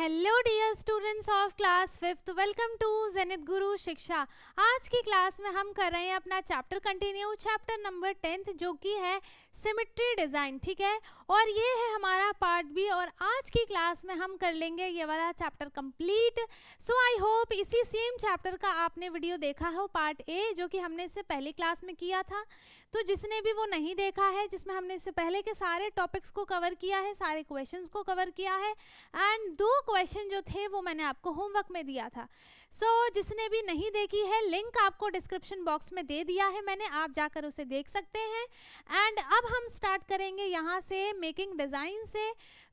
Hello dear students of class 5th, welcome to Zenith Guru Shiksha. आज की class में हम कर रहे हैं अपना चैप्टर कंटिन्यू, चैप्टर नंबर 10 जो कि है सिमेट्री डिज़ाइन। ठीक है, और ये है हमारा पार्ट बी और आज की क्लास में हम कर लेंगे ये वाला chapter complete. So I hope इसी सेम चैप्टर का आपने वीडियो देखा हो, पार्ट ए, जो कि हमने इससे पहली क्लास में किया था। तो जिसने भी वो नहीं देखा है, जिसमें हमने इससे पहले के सारे टॉपिक्स को कवर किया है, सारे क्वेश्चंस को कवर किया है, एंड 2 क्वेश्चन जो थे वो मैंने आपको होमवर्क में दिया था। सो जिसने भी नहीं देखी है, लिंक आपको डिस्क्रिप्शन बॉक्स में दे दिया है मैंने, आप जाकर उसे देख सकते हैं। एंड अब हम स्टार्ट करेंगे यहाँ से मेकिंग डिज़ाइन से।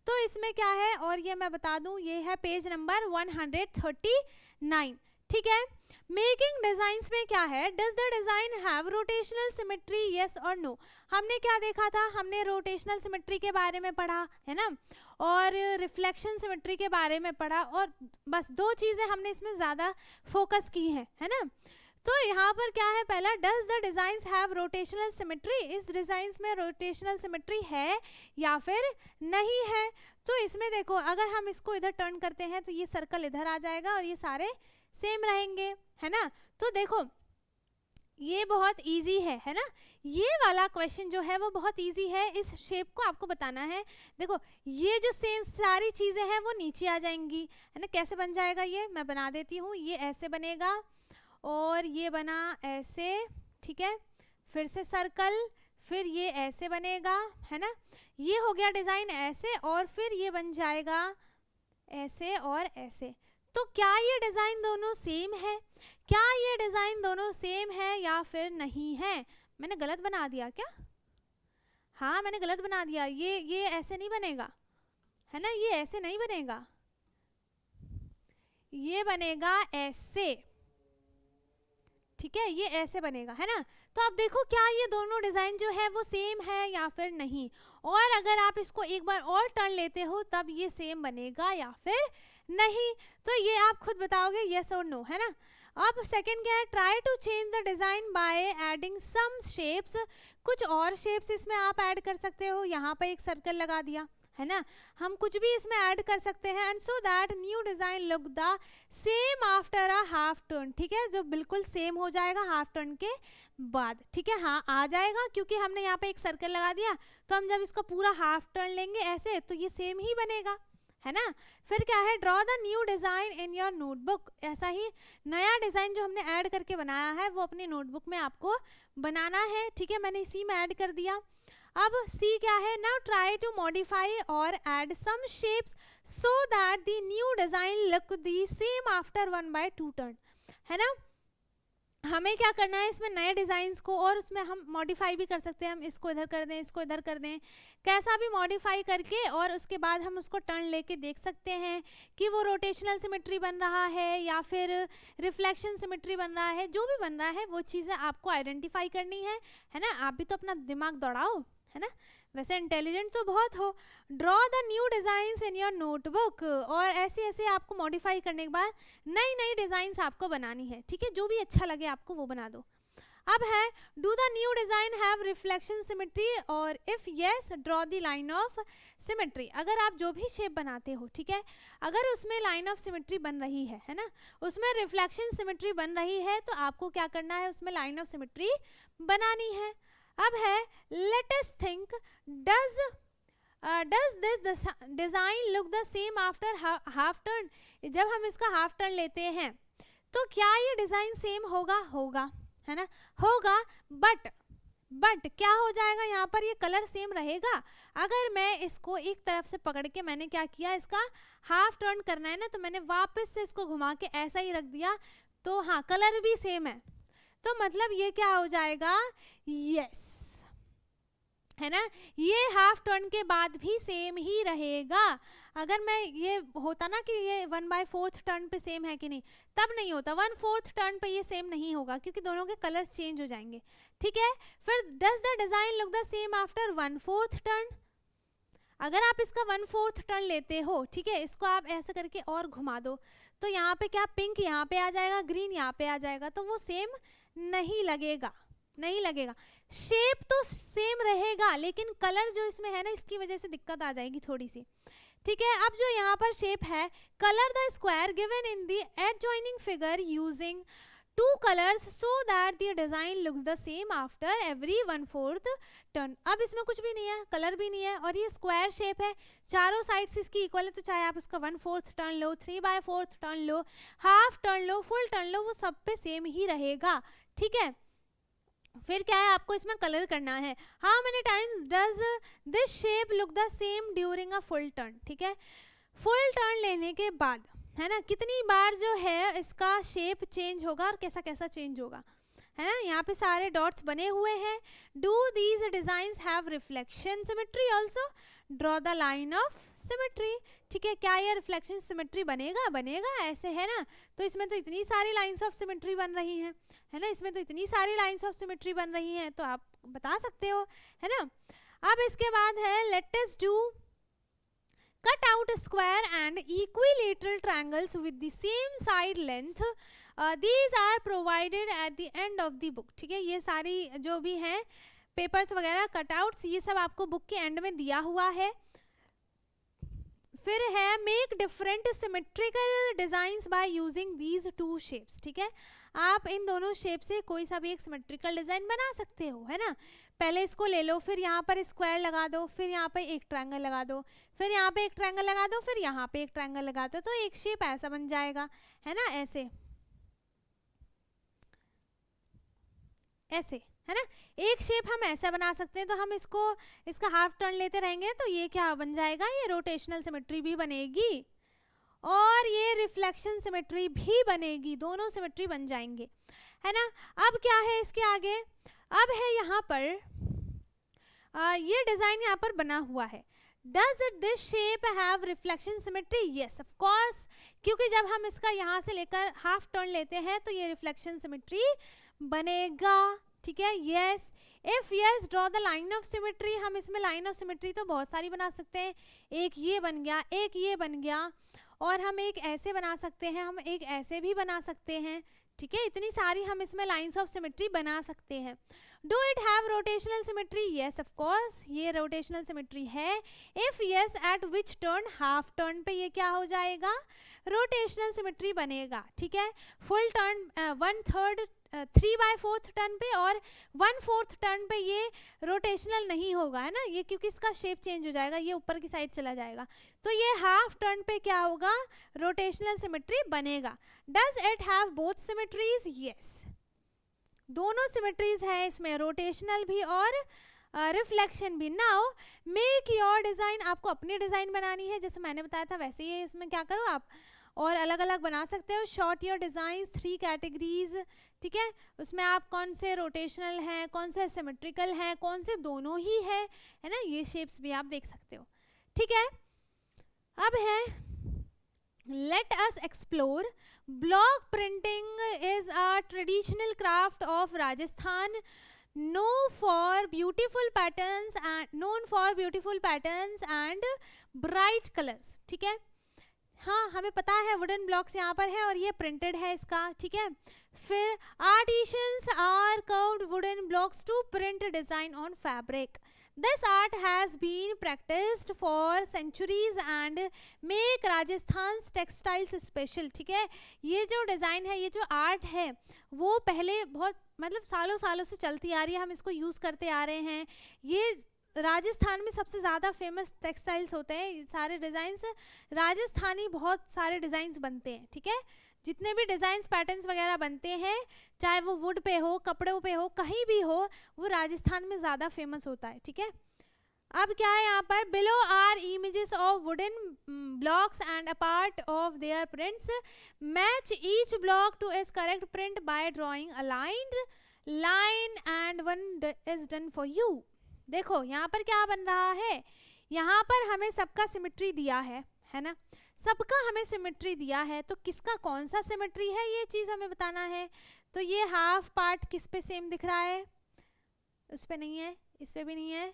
तो इसमें क्या है, और ये मैं बता दूँ, ये है पेज नंबर 139। ठीक है, मेकिंग डिजाइंस में क्या है, does the design have rotational symmetry, yes और नो। हमने क्या देखा था, हमने रोटेशनल सिमेट्री के बारे में पढ़ा है ना, और रिफ्लेक्शन सिमेट्री के बारे में पढ़ा, और बस 2 चीज़ें हमने इसमें ज़्यादा फोकस की हैं, है ना। तो यहाँ पर क्या है, पहला, does the designs have rotational symmetry, इस डिजाइंस में रोटेशनल सिमेट्री है या फिर नहीं है। तो इसमें देखो, अगर हम इसको इधर टर्न करते हैं तो ये सर्कल इधर आ जाएगा और ये सारे सेम रहेंगे, है ना। तो देखो ये बहुत इजी है ना, ये वाला क्वेश्चन जो है वो बहुत इजी है। इस शेप को आपको बताना है। देखो ये जो सेम सारी चीज़ें हैं वो नीचे आ जाएंगी, है ना। कैसे बन जाएगा, ये मैं बना देती हूँ। ये ऐसे बनेगा और ये बना ऐसे, ठीक है, फिर से सर्कल, फिर ये ऐसे बनेगा, है ना। ये हो गया डिज़ाइन ऐसे, और फिर ये बन जाएगा ऐसे और ऐसे। तो क्या ये डिज़ाइन दोनों सेम है, क्या ये डिज़ाइन दोनों सेम है या फिर नहीं है। मैंने गलत बना दिया क्या, हाँ मैंने गलत बना दिया। ये ऐसे नहीं बनेगा, है ना, ये ऐसे नहीं बनेगा, ये बनेगा ऐसे, ठीक है, ये ऐसे बनेगा, है ना। तो अब देखो क्या ये दोनों डिज़ाइन जो है वो सेम है या फिर नहीं। और अगर आप इसको एक बार और टर्न लेते हो तब ये सेम बनेगा या फिर नहीं। तो ये आप खुद बताओगे यस और नो, है ना। अब सेकंड क्या है, try to change the design by adding some shapes. कुछ और शेप्स इसमें आप ऐड कर सकते हो। यहाँ पर एक सर्कल लगा दिया, है ना, हम कुछ भी इसमें ऐड कर सकते हैं। And so that new design look the same after a half turn, ठीक है, जो बिल्कुल सेम हो जाएगा हाफ टर्न के बाद, ठीक है। हाँ आ जाएगा, क्योंकि हमने यहाँ पे एक सर्कल लगा दिया, तो हम जब इसको पूरा हाफ टर्न लेंगे ऐसे तो ये सेम ही बनेगा, है ना। फिर क्या है, draw the new design in your notebook. ऐसा ही नया डिज़ाइन जो हमने ऐड करके बनाया है वो अपनी नोटबुक में आपको बनाना है, ठीक है। मैंने इसी में ऐड कर दिया। अब सी क्या है, नाउ ट्राई टू मॉडिफाई और add some shapes so that the new design look the same after 1/2 turn, है ना। हमें क्या करना है, इसमें नए डिज़ाइंस को, और उसमें हम मॉडिफाई भी कर सकते हैं। हम इसको इधर कर दें, इसको इधर कर दें, कैसा भी मॉडिफाई करके, और उसके बाद हम उसको टर्न लेके देख सकते हैं कि वो रोटेशनल सिमेट्री बन रहा है या फिर रिफ्लेक्शन सिमेट्री बन रहा है। जो भी बन रहा है वो चीज़ें आपको आइडेंटिफाई करनी है ना। आप भी तो अपना दिमाग दौड़ाओ, है ना, वैसे इंटेलिजेंट तो बहुत हो। Draw the new designs in your notebook, और ऐसे ऐसे आपको मॉडिफाई करने के बाद नई नई डिज़ाइंस आपको बनानी है, ठीक है, जो भी अच्छा लगे आपको वो बना दो। अब है, do the new design have reflection symmetry, और if yes draw the line of symmetry. अगर आप जो भी शेप बनाते हो, ठीक है, अगर उसमें लाइन ऑफ सिमेट्री बन रही है ना, उसमें रिफ्लेक्शन सिमेट्री बन रही है, तो आपको क्या करना है, उसमें लाइन ऑफ सिमेट्री बनानी है। अब है, let us think, does this design look the same after half turn. जब हम इसका हाफ टर्न लेते हैं तो क्या ये डिज़ाइन सेम होगा, है ना, होगा। बट क्या हो जाएगा, यहाँ पर ये कलर सेम रहेगा। अगर मैं इसको एक तरफ से पकड़ के, मैंने क्या किया, इसका हाफ टर्न करना है ना, तो मैंने वापस से इसको घुमा के ऐसा ही रख दिया, तो हाँ कलर भी सेम है। तो मतलब ये क्या हो जाएगा, यस, है ना, ये हाफ टर्न के बाद भी सेम ही रहेगा। अगर मैं ये होता ना कि ये 1/4 टर्न पे सेम है कि नहीं, तब नहीं होता। 1/4 टर्न पे ये सेम नहीं होगा, क्योंकि दोनों के कलर्स चेंज हो जाएंगे, ठीक है। फिर does the design look the same after 1/4 turn. अगर आप इसका 1/4 टर्न लेते हो, ठीक है, इसको आप ऐसे करके और घुमा दो, तो यहाँ पे क्या, पिंक यहाँ पे आ जाएगा, ग्रीन यहाँ पे आ जाएगा, तो वो सेम नहीं लगेगा, नहीं लगेगा। शेप तो सेम रहेगा, लेकिन कलर जो इसमें है ना, इसकी वजह से दिक्कत आ जाएगी थोड़ी सी, ठीक है। अब जो यहाँ पर शेप है, colour the square given in the adjoining figure using two colours so that the design looks the same after every 1/4 turn. अब इसमें कुछ भी नहीं है, कलर भी नहीं है, और ये स्क्वायर शेप है, चारों साइड से इसकी इक्वल है, तो चाहे आप इसका 1/4 टर्न लो, 3/4 टर्न लो, हाफ टर्न लो, फुल टर्न लो, वो सब पे सेम ही रहेगा। ठीक है। फिर क्या है, आपको इसमें कलर करना है। How many times does this shape look the same during a full turn. ठीक है, फुल टर्न लेने के बाद है ना, कितनी बार जो है इसका शेप चेंज होगा और कैसा कैसा चेंज होगा, है ना। यहाँ पे सारे डॉट्स बने हुए हैं। Do these designs have reflection symmetry also, draw the line of symmetry. ठीक है, क्या ये रिफ्लेक्शन सिमेट्री बनेगा? बनेगा, ऐसे है ना। तो इसमें तो इतनी सारी लाइंस ऑफ सिमेट्री बन रही हैं, है ना, इसमें तो इतनी सारी लाइंस ऑफ सिमेट्री बन रही हैं, तो आप बता सकते हो, है ना। अब इसके बाद है let us do cut out a square and equilateral triangles with the same side length. These are provided at the end of the book. ठीक है, ये सारी जो भी हैं पेपर्स वगैरह कटआउट्स, ये सब आपको बुक के एंड में दिया हुआ है। फिर है make different symmetrical designs by using these two shapes. ठीक है, आप इन दोनों शेप से कोई सा भी एक सिमेट्रिकल डिजाइन बना सकते हो, है ना। पहले इसको ले लो, फिर यहाँ पर स्क्वायर लगा दो, फिर यहाँ पे एक ट्रायंगल लगा दो, फिर यहाँ पे एक ट्रायंगल लगा दो, फिर यहाँ पे एक ट्रायंगल लगा दो, तो एक शेप ऐसा बन जाएगा, है ना, ऐसे ऐसे, है ना। एक शेप हम ऐसा बना सकते हैं, तो हम इसका हाफ टर्न लेते रहेंगे, तो ये क्या बन जाएगा, ये रोटेशनल सिमेट्री भी बनेगी और ये रिफ्लेक्शन सिमेट्री भी बनेगी, दोनों सिमेट्री बन जाएंगे, है ना। अब क्या है इसके आगे, अब है यहाँ पर ये डिजाइन यहाँ पर बना हुआ है। Does this shape have reflection symmetry? Yes, of course, क्योंकि जब हम इसका यहाँ से लेकर हाफ टर्न लेते हैं तो ये रिफ्लेक्शन सिमेट्री बनेगा। ठीक है, yes, if yes, draw the line of symmetry। हम इसमें लाइन ऑफ सिमेट्री तो बहुत सारी बना सकते हैं, एक ये बन गया, एक ये बन गया, और हम एक ऐसे बना सकते हैं, हम एक ऐसे भी बना सकते हैं। ठीक है, इतनी सारी हम इसमें लाइंस ऑफ सिमेट्री बना सकते हैं। Do it have rotational symmetry? Yes of course, ये रोटेशनल सिमेट्री है। If yes, eight which turn? Half turn पे ये क्या हो जाएगा, रोटेशनल सिमेट्री बनेगा। ठीक है, फुल टर्न 1/3 3/4 टर्न पे और 1/4 टर्न पे ये रोटेशनल नहीं होगा, है ना, ये क्योंकि इसका शेप चेंज हो जाएगा, ये ऊपर की साइड चला जाएगा, तो ये हाफ टर्न पे क्या होगा, रोटेशनल सिमेट्री बनेगा। Does it have both symmetries? Yes, दोनों सिमेट्रीज है इसमें, रोटेशनल भी और रिफ्लेक्शन भी। नाउ मेक योर डिजाइन, आपको अपनी डिजाइन बनानी है, जैसे मैंने बताया था वैसे ही इसमें क्या करो आप, और अलग अलग बना सकते हो। Short your design 3 categories. ठीक है, उसमें आप कौन से रोटेशनल हैं, कौन से सिमेट्रिकल हैं, कौन से दोनों ही है ना, ये शेप्स भी आप देख सकते हो। ठीक है, अब है let us explore block printing is a traditional craft of Rajasthan known for beautiful patterns and bright colors। ठीक है, हाँ हमें पता है वुडन ब्लॉक्स यहाँ पर है और ये प्रिंटेड है इसका। ठीक है, फिर artisans are carved wooden blocks to print design on fabric. This art has been practiced for centuries and make Rajasthan's textiles special। ठीक है, ये जो डिज़ाइन है, ये जो आर्ट है, वो पहले बहुत मतलब सालों सालों से चलती आ रही है, हम इसको यूज़ करते आ रहे हैं। ये राजस्थान में सबसे ज़्यादा फेमस टेक्सटाइल्स होते हैं, सारे डिज़ाइंस राजस्थानी, बहुत सारे डिज़ाइंस बनते हैं। ठीक है, जितने भी डिज़ाइंस पैटर्न्स वगैरह बनते हैं, चाहे वो वुड पे हो, कपड़ों पे हो, कहीं भी हो, वो राजस्थान में ज़्यादा फेमस होता है। ठीक है, अब क्या है यहाँ पर, below are images of wooden blocks and a part of their prints, match each block to its correct print by drawing aligned line and one is done for you. देखो यहाँ पर क्या बन रहा है, यहाँ पर हमें सबका सिमेट्री दिया है ना, सबका हमें सिमेट्री दिया है, तो किसका कौन सा सिमेट्री है ये चीज़ हमें बताना है। तो ये हाफ पार्ट किस पे सेम दिख रहा है, उस पे नहीं है, इस पे भी नहीं है,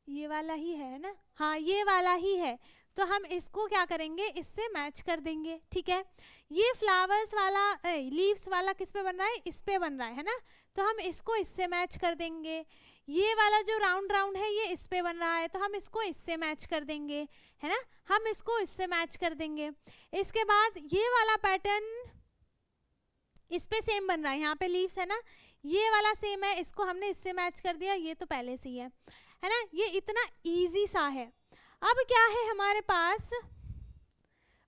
ये वाला ही है ना, हाँ ये वाला ही है, तो हम इसको क्या करेंगे, इससे मैच कर देंगे। ठीक है, ये फ्लावर्स वाला लीव्स वाला किस पे बन रहा है, इस पे बन रहा है ना, तो हम इसको इससे मैच कर देंगे। ये वाला जो राउंड राउंड है ये इस पे बन रहा है, तो हम इसको इससे मैच कर देंगे, है ना, हम इसको इससे मैच कर देंगे। इसके बाद ये वाला पैटर्न इस पे सेम बन रहा है, यहाँ पे लीव्स है ना, ये वाला सेम है, इसको हमने इससे मैच कर दिया, ये तो पहले से ही है ना, ये इतना इजी सा है। अब क्या है हमारे पास,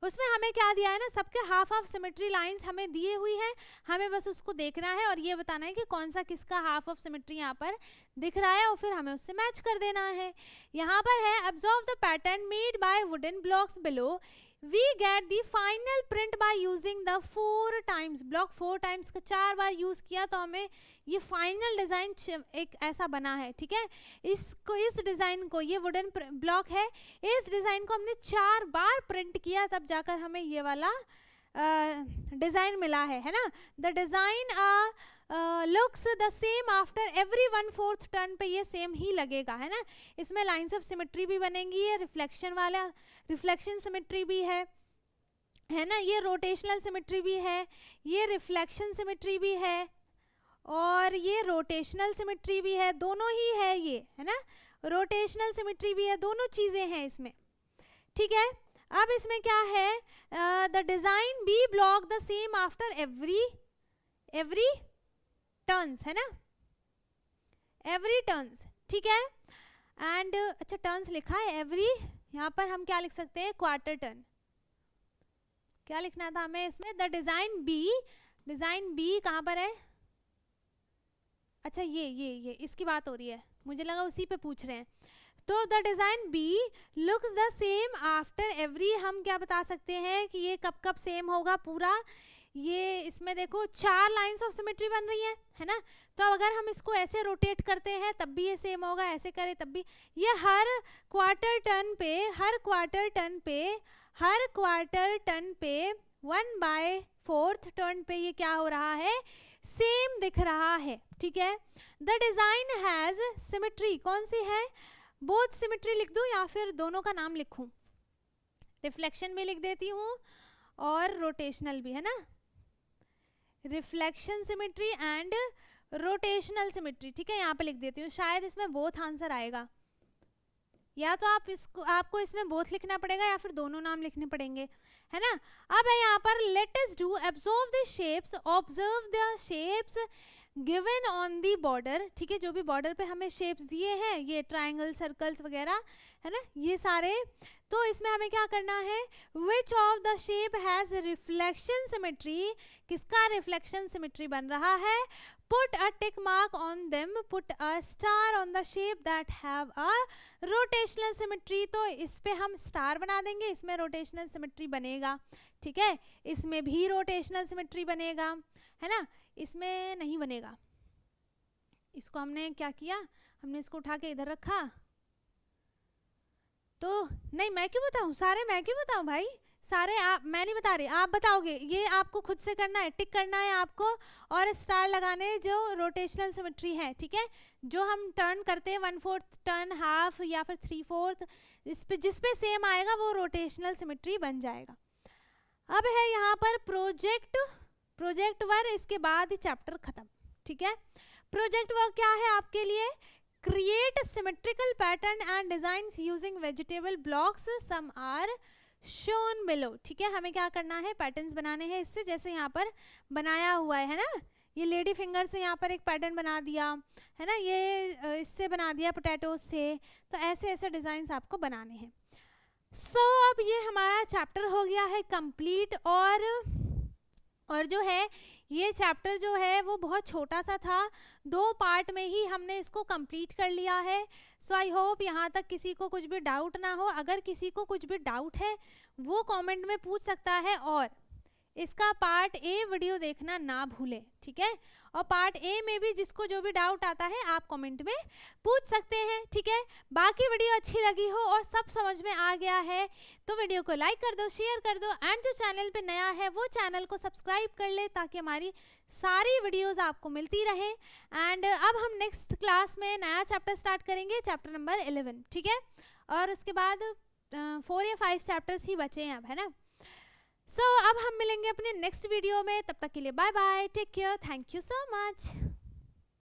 उसमें हमें क्या दिया है ना, सबके हाफ हाफ सिमेट्री लाइंस हमें दिए हुई है, हमें बस उसको देखना है और ये बताना है कि कौन सा किसका हाफ ऑफ सिमेट्री यहाँ पर दिख रहा है और फिर हमें उससे मैच कर देना है। यहाँ पर है observe the pattern made by wooden blocks below, we get the final print by using the 4 times, block 4 times का 4 बार यूज किया तो हमें ये फाइनल डिजाइन एक ऐसा बना है, ठीक है। इसको, इस डिजाइन को, ये वुडन ब्लॉक है, इस डिजाइन को हमने 4 बार प्रिंट किया तब जाकर हमें ये वाला डिजाइन मिला है ना। The design looks the same after every 1/4 turn पे ये सेम ही लगेगा, है ना। इसमें लाइंस ऑफ सिमेट्री भी बनेंगी, ये रिफ्लेक्शन वाला, रिफ्लेक्शन सिमेट्री भी है ना, ये रोटेशनल सिमेट्री भी है, ये रिफ्लेक्शन सिमेट्री भी है और ये रोटेशनल सिमेट्री भी है, दोनों ही है ये, है ना, रोटेशनल सिमेट्री भी है, दोनों चीजें हैं इसमें, ठीक है। अब इसमें क्या है, the design be block the same after every turns, है ना, एवरी टर्न्स, ठीक है। एंड अच्छा टर्न्स लिखा है एवरी, यहाँ पर हम क्या लिख सकते हैं, क्वार्टर टर्न, क्या लिखना था हमें इसमें, द डिजाइन बी कहाँ पर है, अच्छा ये इसकी बात हो रही है, मुझे लगा उसी पे पूछ रहे हैं। तो the design be looks the same after every, हम क्या बता सकते हैं कि ये कब कब सेम होगा पूरा, ये इसमें देखो 4 लाइंस ऑफ सिमेट्री बन रही है ना, तो अगर हम इसको ऐसे रोटेट करते हैं तब भी ये सेम होगा, ऐसे करें तब भी, ये हर क्वार्टर टर्न पे 1/4 टर्न पे ये क्या हो रहा है, सेम दिख रहा है, ठीक है। द डिजाइन हैज सिमेट्री, कौन सी है, बोथ सिमेट्री लिख दूं या फिर दोनों का नाम लिखूं, रिफ्लेक्शन भी लिख देती हूँ और रोटेशनल भी, है ना, reflection symmetry and rotational symmetry, ठीक है, यहाँ पे लिख देती हूँ, शायद इसमें बोथ आंसर आएगा, या तो आपको इसमें बोथ लिखना पड़ेगा या फिर दोनों नाम लिखने पड़ेंगे, है ना। अब है यहाँ पर let us do observe the shapes given on the border, ठीक है, जो भी बॉर्डर पे हमें शेप्स दिए हैं, ये ट्राइंगल, सर्कल्स वगैरह, है ना, ये सारे, तो इसमें हमें क्या करना है, which of the shape has reflection symmetry, किसका रिफ्लेक्शन सिमेट्री बन रहा है, put a tick mark on them, put a star on the shape that have a rotational symmetry, तो इस पे हम स्टार बना देंगे, इसमें रोटेशनल सिमेट्री बनेगा, ठीक है, इसमें भी रोटेशनल सिमेट्री बनेगा, है ना, इसमें नहीं बनेगा, इसको हमने क्या किया, हमने इसको उठा के इधर रखा, तो नहीं, मैं क्यों बताऊं, सारे मैं क्यों बताऊं भाई, सारे आप, मैं नहीं बता रही, आप बताओगे, ये आपको खुद से करना है, टिक करना है आपको और स्टार लगाने जो रोटेशनल सिमेट्री है, ठीक है, जो हम टर्न करते हैं 1/4 टर्न, हाफ या फिर 3/4, इस पे जिस पे सेम आएगा वो रोटेशनल सिमेट्री बन जाएगा। अब है यहाँ पर प्रोजेक्ट वर्क, इसके बाद ही चैप्टर खत्म, ठीक है। प्रोजेक्ट वर्क क्या है आपके लिए, create symmetrical pattern and designs using vegetable blocks, some are shown below, ठीक है, हमें क्या करना है, पैटर्न्स बनाने हैं इससे, जैसे यहाँ पर बनाया हुआ है ना, ये लेडी फिंगर से यहाँ पर एक पैटर्न बना दिया, है ना, ये इससे बना दिया पोटैटो से, तो ऐसे ऐसे डिजाइंस आपको बनाने हैं। सो अब ये हमारा चैप्टर हो गया है कंप्लीट, और जो है ये चैप्टर जो है वो बहुत छोटा सा था, 2 पार्ट में ही हमने इसको कंप्लीट कर लिया है। सो आई होप यहाँ तक किसी को कुछ भी डाउट ना हो, अगर किसी को कुछ भी डाउट है वो कमेंट में पूछ सकता है, और इसका पार्ट ए वीडियो देखना ना भूलें, ठीक है, और पार्ट ए में भी जिसको जो भी डाउट आता है आप कमेंट में पूछ सकते हैं, ठीक है। बाकी वीडियो अच्छी लगी हो और सब समझ में आ गया है तो वीडियो को लाइक कर दो, शेयर कर दो, एंड जो चैनल पे नया है वो चैनल को सब्सक्राइब कर ले ताकि हमारी सारी वीडियोस आपको मिलती रहे। एंड अब हम नेक्स्ट क्लास में नया चैप्टर स्टार्ट करेंगे, चैप्टर नंबर 11, ठीक है, और उसके बाद 4 या 5 चैप्टर्स ही बचे हैं अब, है ना। सो अब हम मिलेंगे अपने नेक्स्ट वीडियो में, तब तक के लिए bye bye, take care, thank you so much.